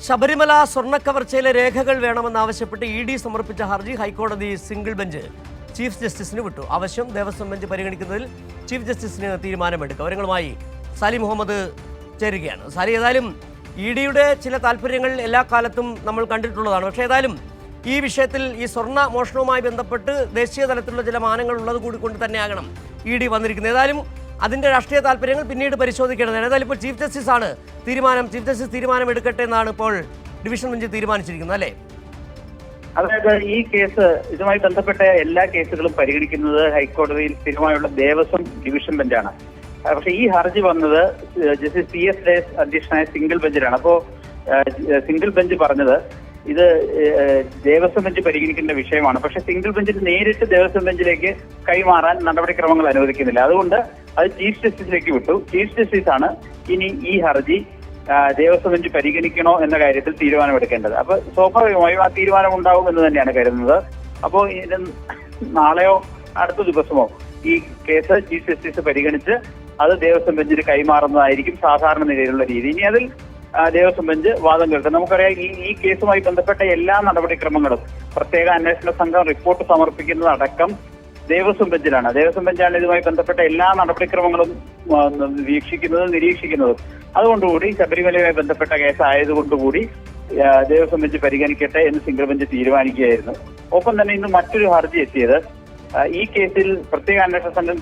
ശബരിമല സ്വർണ്ണക്കവർച്ചയിലെ രേഖകൾ വേണമെന്നാവശ്യപ്പെട്ട് E D സമർപ്പിച്ച ഹർജി ഹൈക്കോടതി സിംഗിൾ ബെഞ്ച് ചീഫ് ജസ്റ്റിസിന് വിട്ടു. ആവശ്യം ദേവസ്വം ബെഞ്ച് പരിഗണിക്കുന്നതിൽ ചീഫ് ജസ്റ്റിസിന് തീരുമാനമെടുക്കും. വിവരങ്ങളുമായി സാലി മുഹമ്മദ് ചേരുകയാണ്. സാലി, ഏതായാലും ഇ ഡിയുടെ ചില താല്പര്യങ്ങൾ എല്ലാ കാലത്തും നമ്മൾ കണ്ടിട്ടുള്ളതാണ്. പക്ഷേ ഏതായാലും ഈ വിഷയത്തിൽ ഈ സ്വർണ്ണ മോഷണവുമായി ബന്ധപ്പെട്ട് ദേശീയ തലത്തിലുള്ള ചില മാനങ്ങൾ ഉള്ളത് കൂടി കൊണ്ട് തന്നെയാകണം ഇ ഡി വന്നിരിക്കുന്നത്. ഏതായാലും അതിൻ്റെ രാഷ്ട്രീയ താല്പര്യങ്ങൾ പിന്നീട് പരിശോധിക്കേണ്ടതാണ്. ഏതായാലും ഇപ്പോൾ ചീഫ് ജസ്റ്റിസ് തീരുമാനം എടുക്കട്ടെ എന്നാണ് ഇപ്പോൾ ഡിവിഷൻ ബെഞ്ച് തീരുമാനിച്ചിരിക്കുന്നത്, അല്ലേ? അതായത് ഈ കേസ് ഇതുമായി ബന്ധപ്പെട്ട എല്ലാ കേസുകളും പരിഗണിക്കുന്നത് ഹൈക്കോടതിയിൽ സ്ഥിരമായുള്ള ദേവസ്വം ഡിവിഷൻ ബെഞ്ചാണ്. പക്ഷെ ഈ ഹർജി വന്നത് ജസ്റ്റിസ് CS ഡേസ് അധ്യക്ഷനായ സിംഗിൾ ബെഞ്ചിലാണ്. അപ്പോ സിംഗിൾ ബെഞ്ച് പറഞ്ഞത് ഇത് ദേവസ്വം ബെഞ്ച് പരിഗണിക്കേണ്ട വിഷയമാണ്. പക്ഷെ സിംഗിൾ ബെഞ്ചിന് നേരിട്ട് ദേവസ്വം ബെഞ്ചിലേക്ക് കൈമാറാൻ നടപടിക്രമങ്ങൾ അനുവദിക്കുന്നില്ല. അതുകൊണ്ട് അത് ചീഫ് ജസ്റ്റിസിലേക്ക് വിട്ടു. ചീഫ് ജസ്റ്റിസ് ആണ് ഇനി ഈ ഹർജി ദേവസ്വം ബെഞ്ച് പരിഗണിക്കണോ എന്ന കാര്യത്തിൽ തീരുമാനമെടുക്കേണ്ടത്. അപ്പൊ സ്വാഭാവികമായും ആ തീരുമാനം ഉണ്ടാവും എന്ന് തന്നെയാണ് കരുതുന്നത്. അപ്പോൾ ഇത് നാളെയോ അടുത്ത ദിവസമോ ഈ കേസ് ചീഫ് ജസ്റ്റിസ് പരിഗണിച്ച് അത് ദേവസ്വം ബെഞ്ചിന് കൈമാറുന്നതായിരിക്കും സാധാരണ നിലയിലുള്ള രീതി. ഇനി അതിൽ ദേവസ്വം ബെഞ്ച് വാദം കേൾക്കും. നമുക്കറിയാം ഈ കേസുമായി ബന്ധപ്പെട്ട എല്ലാ നടപടിക്രമങ്ങളും പ്രത്യേക അന്വേഷണ സംഘം റിപ്പോർട്ട് സമർപ്പിക്കുന്നതടക്കം ദേവസ്വം ബെഞ്ചിലാണ്. ദേവസ്വം ബെഞ്ചാണ് ഇതുമായി ബന്ധപ്പെട്ട എല്ലാ നടപടിക്രമങ്ങളും വീക്ഷിക്കുന്നതും നിരീക്ഷിക്കുന്നതും. അതുകൊണ്ടുകൂടി ശബരിമലയുമായി ബന്ധപ്പെട്ട കേസ് ആയതുകൊണ്ടുകൂടി ദേവസ്വം ബെഞ്ച് പരിഗണിക്കട്ടെ എന്ന് സിംഗിൾ ബെഞ്ച് തീരുമാനിക്കുകയായിരുന്നു. ഒപ്പം തന്നെ ഇന്ന് മറ്റൊരു ഹർജി എത്തിയത് ഈ കേസിൽ പ്രത്യേക അന്വേഷണ സംഘം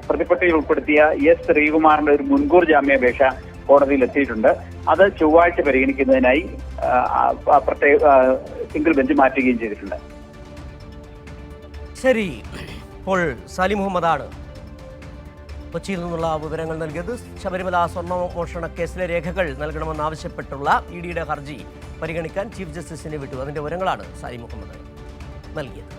പ്രതിപട്ടികയിൽ ഉൾപ്പെടുത്തിയ S ശ്രീകുമാറിന്റെ ഒരു മുൻകൂർ ജാമ്യാപേക്ഷ കോടതിയിൽ എത്തിയിട്ടുണ്ട്. അത് ചൊവ്വാഴ്ച പരിഗണിക്കുന്നതിനായി പ്രത്യേക സിംഗിൾ ബെഞ്ച് മാറ്റുകയും ചെയ്തിട്ടുണ്ട്. ശരി, ഇപ്പോൾ സാലി മുഹമ്മദാണ് കൊച്ചിയിൽ നിന്നുള്ള വിവരങ്ങൾ നൽകിയത്. ശബരിമല സ്വർണ്ണമോഷണ കേസിലെ രേഖകൾ നൽകണമെന്നാവശ്യപ്പെട്ടുള്ള ഇ ഡിയുടെ ഹർജി പരിഗണിക്കാൻ ചീഫ് ജസ്റ്റിസിനെ വിട്ടു. അതിന്റെ വിവരങ്ങളാണ് സാലി മുഹമ്മദ് നൽകിയത്.